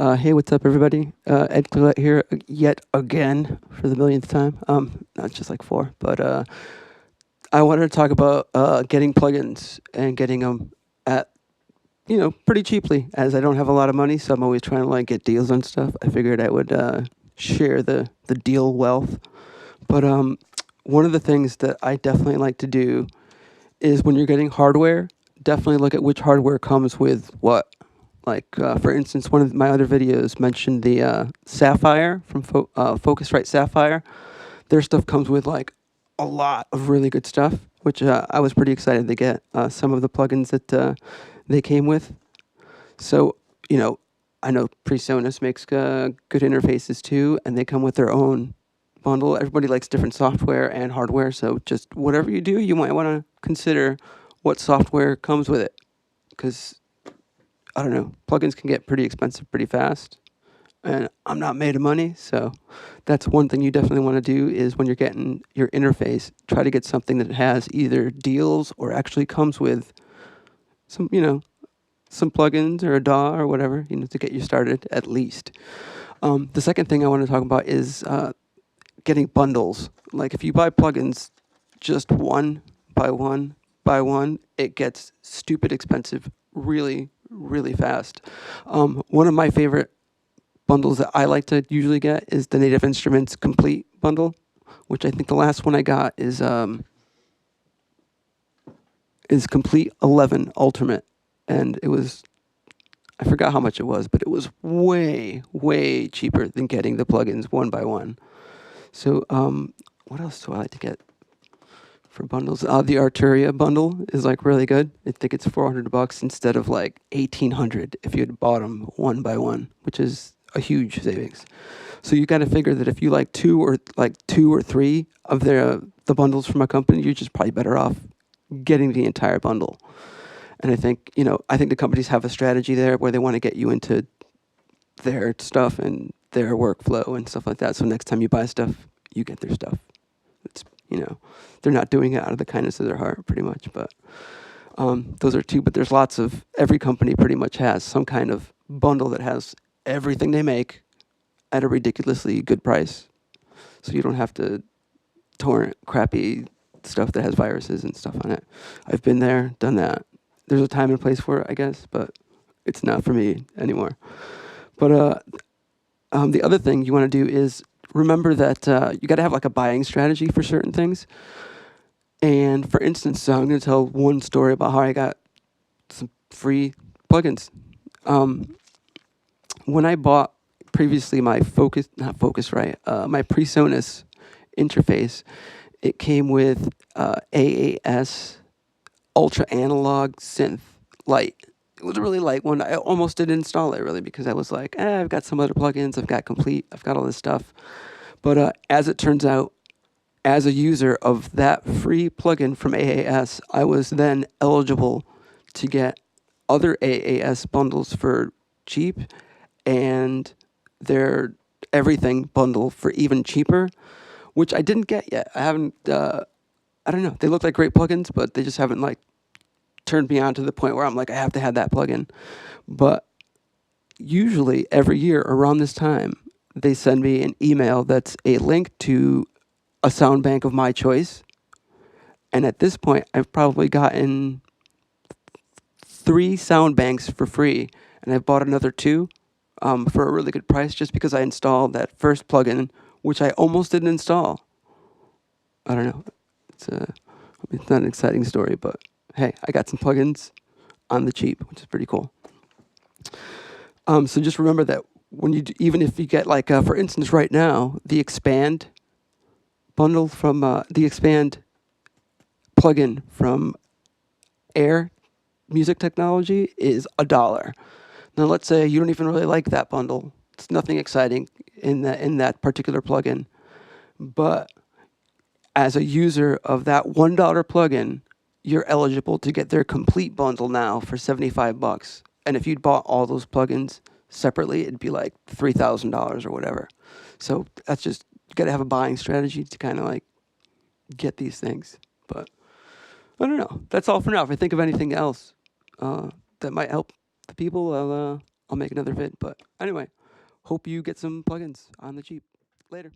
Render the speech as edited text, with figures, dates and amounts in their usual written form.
Hey, what's up, everybody? Ed Clett here yet again for the millionth time. Not just like four, but I wanted to talk about getting plugins and getting them at pretty cheaply. As I don't have a lot of money, so I'm always trying to like get deals on stuff. I figured I would share the deal wealth. But one of the things that I definitely like to do is when you're getting hardware, definitely look at which hardware comes with what. Like, for instance, one of my other videos mentioned the Sapphire from Focusrite Sapphire. Their stuff comes with like a lot of really good stuff, which I was pretty excited to get some of the plugins that they came with. So, I know PreSonus makes good interfaces too, and they come with their own bundle. Everybody likes different software and hardware, so just whatever you do, you might want to consider what software comes with it, because I don't know, plugins can get pretty expensive pretty fast, and I'm not made of money, so that's one thing you definitely want to do is when you're getting your interface, try to get something that has either deals or actually comes with some, some plugins or a DAW or whatever, to get you started at least. The second thing I want to talk about is getting bundles. Like if you buy plugins just one by one, it gets stupid expensive really, really fast. One of my favorite bundles that I like to usually get is the Native Instruments Complete bundle, which I think the last one I got is Complete 11 Ultimate, and it was, I forgot how much it was, but it was way, way cheaper than getting the plugins one by one. So what else do I like to get for bundles? The Arturia bundle is like really good. I think it's $400 instead of like $1,800 if you had bought them one by one, which is a huge savings. So you got to figure that if you like two or three of the bundles from a company, you're just probably better off getting the entire bundle. And I think the companies have a strategy there where they want to get you into their stuff and their workflow and stuff like that. So next time you buy stuff, you get their stuff. It's they're not doing it out of the kindness of their heart, pretty much. But those are two. But there's lots of, every company pretty much has some kind of bundle that has everything they make at a ridiculously good price. So you don't have to torrent crappy stuff that has viruses and stuff on it. I've been there, done that. There's a time and place for it, I guess, but it's not for me anymore. But the other thing you want to do is remember that you got to have like a buying strategy for certain things. And for instance, I'm going to tell one story about how I got some free plugins. When I bought previously my my PreSonus interface, it came with AAS Ultra Analog Synth Lite. It was a really light one. I almost didn't install it really because I was like, I've got some other plugins, I've got Complete, I've got all this stuff. But as it turns out, as a user of that free plugin from AAS, I was then eligible to get other AAS bundles for cheap and their everything bundle for even cheaper, which I didn't get yet. I haven't, I don't know. They look like great plugins, but they just haven't like turned me on to the point where I'm like, I have to have that plugin. But usually every year around this time, they send me an email that's a link to a sound bank of my choice. And at this point, I've probably gotten 3 sound banks for free, and I've bought another 2 for a really good price just because I installed that first plugin, which I almost didn't install. I don't know. It's not an exciting story, but hey, I got some plugins on the cheap, which is pretty cool. So just remember that when you even if you get like, for instance, right now, the Expand bundle from the Expand plugin from Air Music Technology is $1. Now, let's say you don't even really like that bundle. It's nothing exciting in that particular plugin, but as a user of that $1 plugin, you're eligible to get their complete bundle now for $75. And if you'd bought all those plugins separately, it'd be like $3,000 or whatever. So that's just, you got to have a buying strategy to kind of like get these things. But I don't know. That's all for now. If I think of anything else that might help the people, I'll make another vid. But anyway, hope you get some plugins on the cheap. Later.